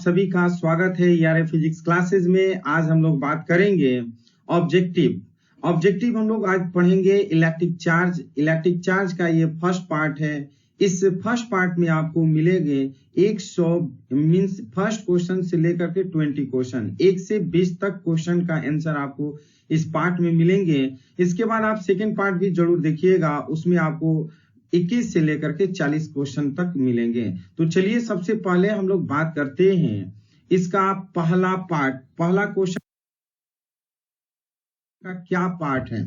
सभी का स्वागत है यार फिजिक्स क्लासेस में। आज हम लोग बात करेंगे ऑब्जेक्टिव हम लोग आज पढ़ेंगे इलेक्ट्रिक चार्ज। इलेक्ट्रिक चार्ज का ये फर्स्ट पार्ट है। इस फर्स्ट पार्ट में आपको मिलेंगे 100 मीन्स फर्स्ट क्वेश्चन से लेकर के 20 क्वेश्चन, 1 से 20 तक क्वेश्चन का आंसर आपको इस पार्ट में मिलेंगे। इसके बाद आप सेकेंड पार्ट भी जरूर देखिएगा, उसमें आपको 21 से लेकर के 40 क्वेश्चन तक मिलेंगे। तो चलिए सबसे पहले हम लोग बात करते हैं इसका पहला क्वेश्चन का क्या पार्ट है।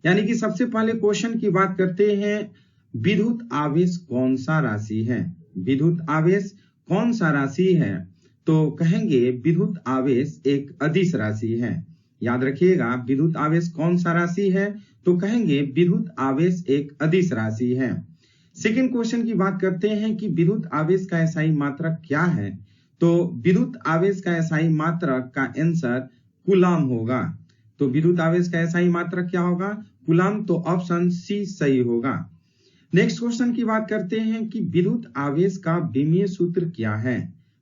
यानी कि सबसे पहले क्वेश्चन की बात करते हैं, विद्युत आवेश कौन सा राशि है। विद्युत आवेश कौन सा राशि है, तो कहेंगे विद्युत आवेश एक अदिश राशि है। याद रखिएगा, विद्युत आवेश कौन सा राशि है, तो कहेंगे विद्युत आवेश एक अदिश राशि है। सेकेंड क्वेश्चन की बात करते हैं कि विद्युत आवेश का SI मात्रक क्या है, तो विद्युत आवेश का SI मात्रक का आंसर कूलाम होगा। तो विद्युत आवेश का SI मात्रक क्या होगा, कूलाम। तो ऑप्शन सी सही होगा। नेक्स्ट क्वेश्चन की बात करते हैं कि विद्युत आवेश का विमीय सूत्र क्या है।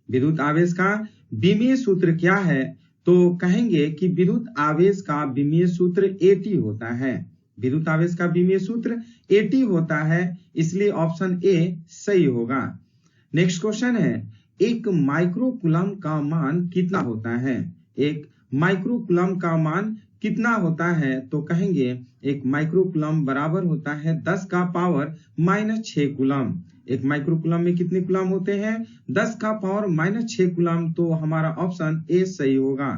विद्युत आवेश का विमीय सूत्र क्या है, तो कहेंगे कि विद्युत आवेश का विमीय सूत्र AT होता है। विद्युत आवेश का विमीय सूत्र AT होता है, इसलिए ऑप्शन ए सही होगा। नेक्स्ट क्वेश्चन है, एक माइक्रोकूलम का मान कितना होता है। एक माइक्रोकूलम का मान कितना होता है, तो कहेंगे एक माइक्रोकूलम बराबर होता है 10 का पावर -6 कूलम। एक माइक्रोकूलम में कितने कूलम होते हैं, 10 का पावर -6 कूलम। तो हमारा ऑप्शन ए सही होगा।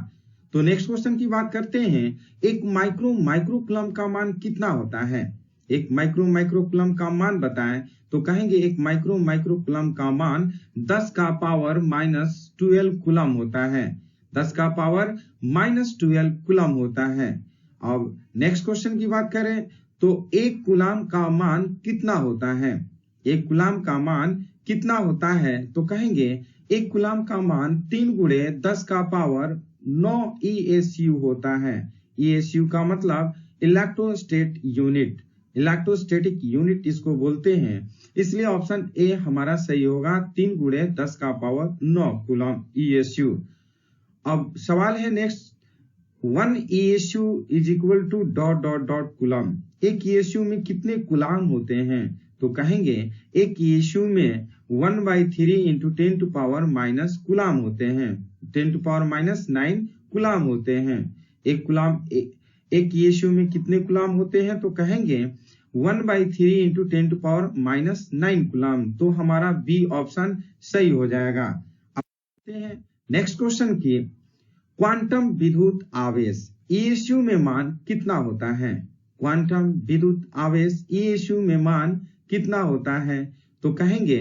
तो नेक्स्ट क्वेश्चन की बात करते हैं, एक माइक्रोकूलम का मान कितना होता है। एक माइक्रोकूलम का मान बताएं, तो कहेंगे एक माइक्रोकूलम का मान 10 का पावर -12 कूलम होता है। 10 का पावर -12 कूलम होता है। अब नेक्स्ट क्वेश्चन की बात करें, तो एक कूलम का मान कितना होता है। एक कूलम का मान कितना होता है, तो कहेंगे एक कूलम का मान 3 गुणे 10 का पावर 9 ESU होता है। ESU का मतलब इलेक्ट्रोस्टैटिक यूनिट, इलेक्ट्रोस्टैटिक यूनिट इसको बोलते हैं। इसलिए ऑप्शन ए हमारा सही होगा, 3 गुणे 10 का पावर 9 कूलम ESU। अब सवाल है next, 1 ESU is equal to ... coulomb. एक ESU में कितने कूलम होते हैं, तो कहेंगे एक ESU में 1/3 into 10 to power minus coulomb होते हैं, 10 टू पावर -9 कूलम होते हैं। एक ESU में कितने कूलम होते हैं, तो कहेंगे 1/3 इंटू 10 टू पावर -9 कूलम। तो हमारा बी ऑप्शन सही हो जाएगा। अब हैं नेक्स्ट क्वेश्चन की, क्वांटम विद्युत आवेश ESU में मान कितना होता है। क्वांटम विद्युत आवेश ESU में मान कितना होता है, तो कहेंगे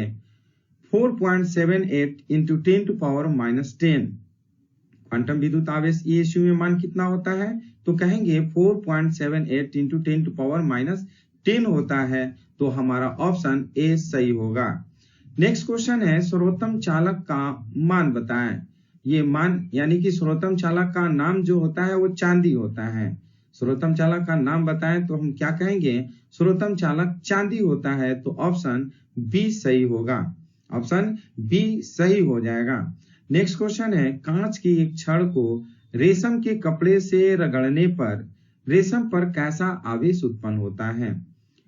4.78 इंटू 10 टू पावर -10। क्वांटम विद्युत आवेश ESU में मान कितना होता है, तो कहेंगे 4.78 इंटू 10 टू पावर -10 होता है। तो हमारा ऑप्शन ए सही होगा। नेक्स्ट क्वेश्चन है, सर्वोत्तम चालक का मान बताएं। ये मान यानी कि सर्वोत्तम चालक का नाम जो होता है वो चांदी होता है। सर्वोत्तम चालक का नाम बताएं, तो हम क्या कहेंगे, सर्वोत्तम चालक चांदी होता है। तो ऑप्शन बी सही होगा, ऑप्शन बी सही हो जाएगा। नेक्स्ट क्वेश्चन है, कांच की एक छड़ को रेशम के कपड़े से रगड़ने पर रेशम पर कैसा आवेश उत्पन्न होता है।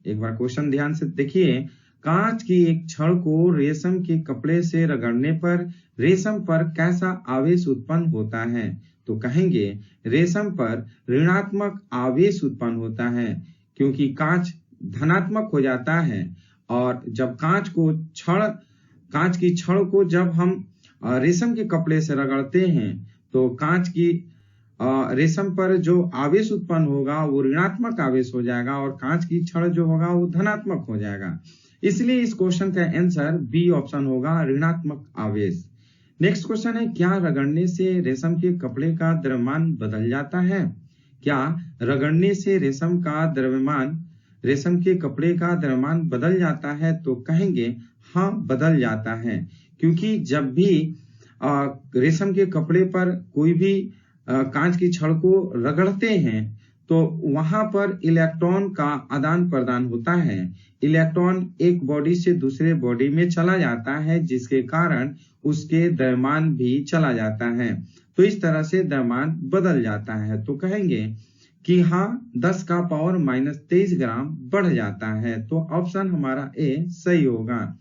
एक बार क्वेश्चन ध्यान से देखिए, कांच की एक छड़ को रेशम के कपड़े से रगड़ने पर रेशम पर कैसा आवेश उत्पन्न होता है, तो कहेंगे रेशम पर ऋणात्मक आवेश उत्पन्न होता है, क्योंकि कांच धनात्मक हो जाता है। और जब कांच की छड़ को जब हम रेशम के कपड़े से रगड़ते हैं, तो कांच की रेशम पर जो आवेश उत्पन्न होगा वो ऋणात्मक आवेश हो जाएगा, और कांच की छड़ जो होगा वो धनात्मक हो जाएगा। इसलिए इस क्वेश्चन का आंसर बी ऑप्शन होगा, ऋणात्मक आवेश। नेक्स्ट क्वेश्चन है, क्या रगड़ने से रेशम के कपड़े का द्रव्यमान बदल जाता है। क्या रगड़ने से रेशम के कपड़े का द्रव्यमान बदल जाता है, तो कहेंगे हाँ बदल जाता है, क्योंकि जब भी रेशम के कपड़े पर कोई भी कांच की छड़ को रगड़ते हैं, तो वहां पर इलेक्ट्रॉन का आदान प्रदान होता है। इलेक्ट्रॉन एक बॉडी से दूसरे बॉडी में चला जाता है, जिसके कारण उसके द्रव्यमान भी चला जाता है। तो इस तरह से द्रव्यमान बदल जाता है। तो कहेंगे कि हाँ 10 का पावर -23 ग्राम बढ़ जाता है। तो ऑप्शन हमारा ए सही होगा।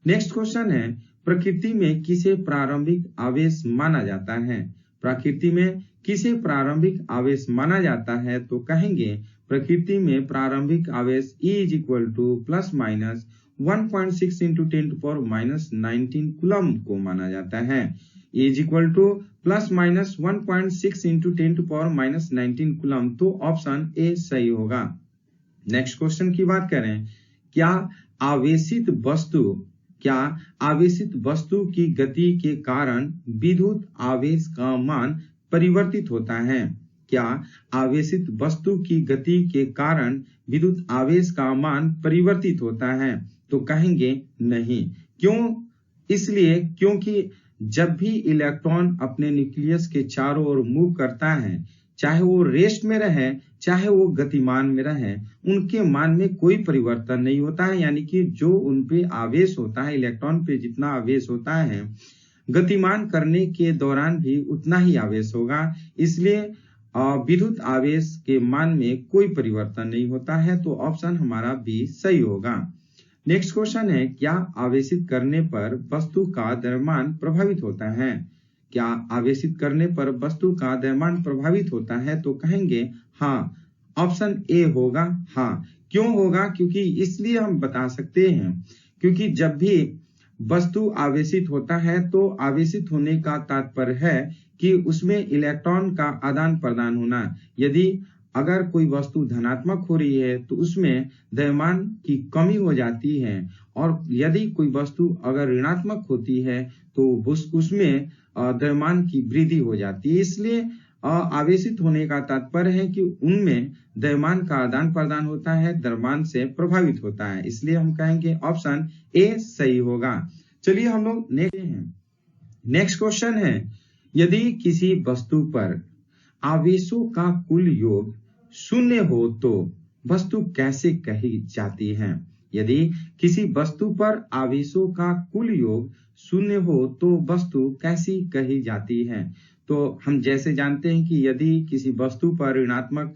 नेक्स्ट क्वेश्चन है, प्रकृति में किसे प्रारंभिक आवेश माना जाता है? प्रकृति में किसे प्रारंभिक आवेश माना जाता है? तो कहेंगे प्रकृति में प्रारंभिक आवेश E ± 1.6 × 10⁻19 कूलम को माना जाता है। E ± 1.6 × 10⁻19 coulomb. तो ऑप्शन ए सही होगा। नेक्स्ट क्वेश्चन की बात करें, क्या आवेशित वस्तु की गति के कारण विद्युत आवेश का मान परिवर्तित होता है? क्या आवेशित वस्तु की गति के कारण विद्युत आवेश का मान परिवर्तित होता है? तो कहेंगे नहीं। क्यों? इसलिए क्योंकि जब भी इलेक्ट्रॉन अपने न्यूक्लियस के चारों ओर मूव करता है, चाहे वो रेस्ट में रहे चाहे वो गतिमान में रहे, उनके मान में कोई परिवर्तन नहीं होता है। यानी कि जो उन पे आवेश होता है, इलेक्ट्रॉन पे जितना आवेश होता है, गतिमान करने के दौरान भी उतना ही आवेश होगा। इसलिए विद्युत आवेश के मान में कोई परिवर्तन नहीं होता है। तो ऑप्शन हमारा बी सही होगा। नेक्स्ट क्वेश्चन है, क्या आवेशित करने पर वस्तु का द्रव्यमान प्रभावित होता है? क्या आवेशित करने पर वस्तु का द्रव्यमान प्रभावित होता है? तो कहेंगे हाँ, ऑप्शन ए होगा। हाँ, क्यों होगा? क्योंकि इसलिए हम बता सकते हैं क्योंकि जब भी वस्तु आवेशित होता है तो आवेशित होने का तात्पर्य है कि उसमें इलेक्ट्रॉन का आदान प्रदान होना। यदि अगर कोई वस्तु धनात्मक हो रही है तो उसमें द्रव्यमान की कमी हो जाती है, और यदि कोई वस्तु अगर ऋणात्मक होती है तो उसमें द्रव्यमान की वृद्धि हो जाती है। इसलिए आवेशित होने का तात्पर्य है कि उनमें द्रव्यमान का आदान प्रदान होता है, द्रव्यमान से प्रभावित होता है। इसलिए हम कहेंगे ऑप्शन ए सही होगा। चलिए हम लोग नेक्स्ट क्वेश्चन है, यदि किसी वस्तु पर आवेशों का कुल योग 0 हो तो वस्तु कैसे कही जाती है? यदि किसी वस्तु पर आवेशों का कुल योग 0 हो तो वस्तु कैसी कही जाती है? तो हम जैसे जानते हैं कि यदि किसी वस्तु पर ऋणात्मक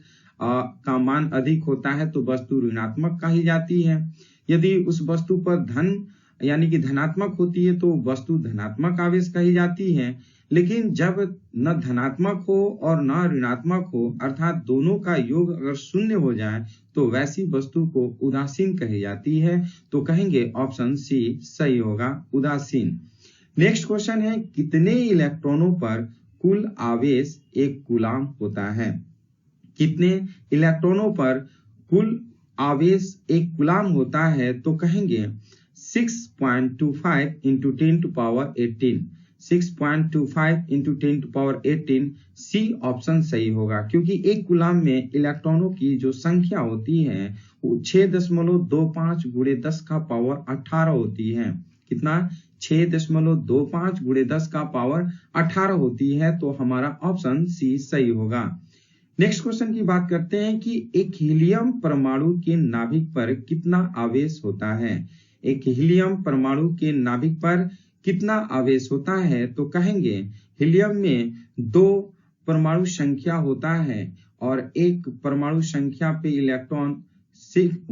का मान अधिक होता है तो वस्तु ऋणात्मक कही जाती है। यदि उस वस्तु पर धन यानी कि धनात्मक होती है तो वस्तु धनात्मक आवेश कही जाती है। लेकिन जब न धनात्मक हो और न ऋणात्मक हो, अर्थात दोनों का योग अगर 0 हो जाए तो वैसी वस्तु को उदासीन कही जाती है। तो कहेंगे ऑप्शन सी सही होगा, उदासीन। नेक्स्ट क्वेश्चन है, कितने इलेक्ट्रॉनों पर कुल आवेश 1 कूलम होता है? कितने इलेक्ट्रॉनों पर कुल आवेश 1 कूलम होता है? तो कहेंगे 6.25 × 10⁻18। 6.25 × 10⁻18 सी ऑप्शन सही होगा, क्योंकि 1 कूलम में इलेक्ट्रॉनों की जो संख्या होती है वो 6.25 × 10⁻18 होती है। कितना? 6.25 × 10⁻18 होती है। तो हमारा ऑप्शन सी सही होगा। नेक्स्ट क्वेश्चन की बात करते हैं कि एक हीलियम परमाणु के नाभिक पर कितना आवेश होता है? एक हीलियम परमाणु के नाभिक पर कितना आवेश होता है? तो कहेंगे हीलियम में 2 परमाणु संख्या होता है और एक परमाणु संख्या पे इलेक्ट्रॉन 1.6 ×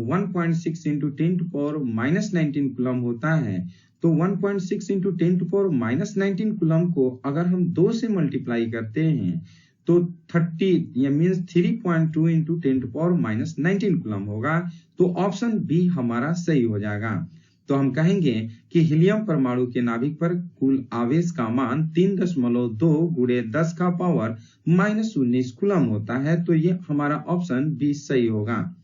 10⁻19 कूलम होता है। तो 1.6 × 10⁻19 कूलम को अगर हम 2 से मल्टीप्लाई करते हैं तो 30 या मीन्स 3.2 × 10⁻19 कूलम होगा। तो ऑप्शन बी हमारा सही हो जाएगा। तो हम कहेंगे कि हीलियम परमाणु के नाभिक पर कुल आवेश का मान 3.2 × 10⁻19 कूलम होता है। तो ये हमारा ऑप्शन बी सही होगा।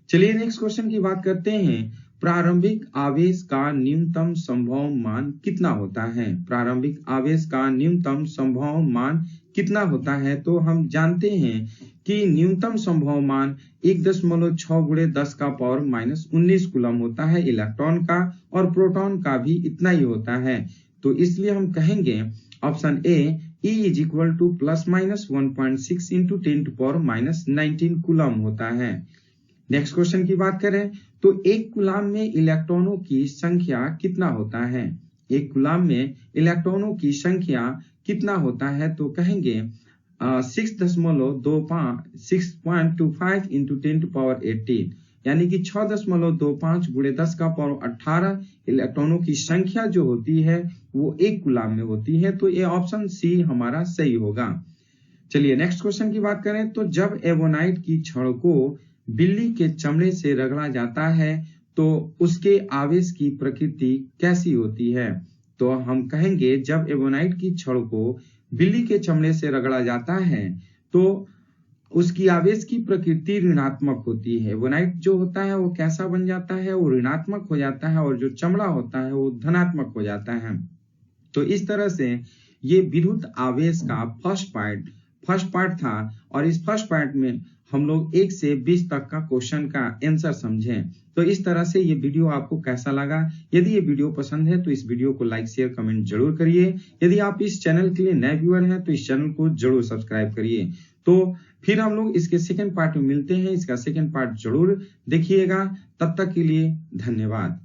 चलिए नेक्स्ट क्वेश्चन की बात करते हैं, प्रारंभिक आवेश का न्यूनतम संभव मान कितना होता है? प्रारंभिक आवेश का न्यूनतम संभव मान कितना होता है? तो हम जानते हैं कि न्यूनतम संभव मान 1.6 × 10⁻19 कूलम होता है इलेक्ट्रॉन का, और प्रोटॉन का भी इतना ही होता है। तो इसलिए हम कहेंगे ऑप्शन ए E ± 1.6 × 10⁻19 कूलम होता है। नेक्स्ट क्वेश्चन की बात करें, तो एक कूलाम में इलेक्ट्रॉनों की संख्या कितना होता है? एक कूलाम में इलेक्ट्रॉनों की संख्या कितना होता है? तो कहेंगे 6.25 इंटू 10⁻18 यानी कि 6.25 गुणे 10⁻18 इलेक्ट्रॉनों की संख्या जो होती है वो एक कूलाम में होती है। तो ये ऑप्शन सी हमारा सही होगा। चलिए नेक्स्ट क्वेश्चन की बात करें तो जब एवोनाइट की छड़ को बिल्ली के चमड़े से रगड़ा जाता है तो उसके आवेश की प्रकृति कैसी होती है? तो हम कहेंगे जब एवोनाइट की छड़ को बिल्ली के चमड़े से रगड़ा जाता है तो उसकी आवेश की प्रकृति ऋणात्मक होती है। एवोनाइट जो होता है वो कैसा बन जाता है? वो ऋणात्मक हो जाता है और जो चमड़ा होता है वो धनात्मक हो जाता है। तो इस तरह से ये विद्युत आवेश का फर्स्ट पार्ट था और इस फर्स्ट पार्ट में हम लोग 1 से 20 तक का क्वेश्चन का आंसर समझें। तो इस तरह से ये वीडियो आपको कैसा लगा? यदि ये वीडियो पसंद है तो इस वीडियो को लाइक शेयर कमेंट जरूर करिए। यदि आप इस चैनल के लिए नए व्यूअर हैं तो इस चैनल को जरूर सब्सक्राइब करिए। तो फिर हम लोग इसके सेकंड पार्ट में मिलते हैं। इसका सेकंड पार्ट जरूर देखिएगा। तब तक के लिए धन्यवाद।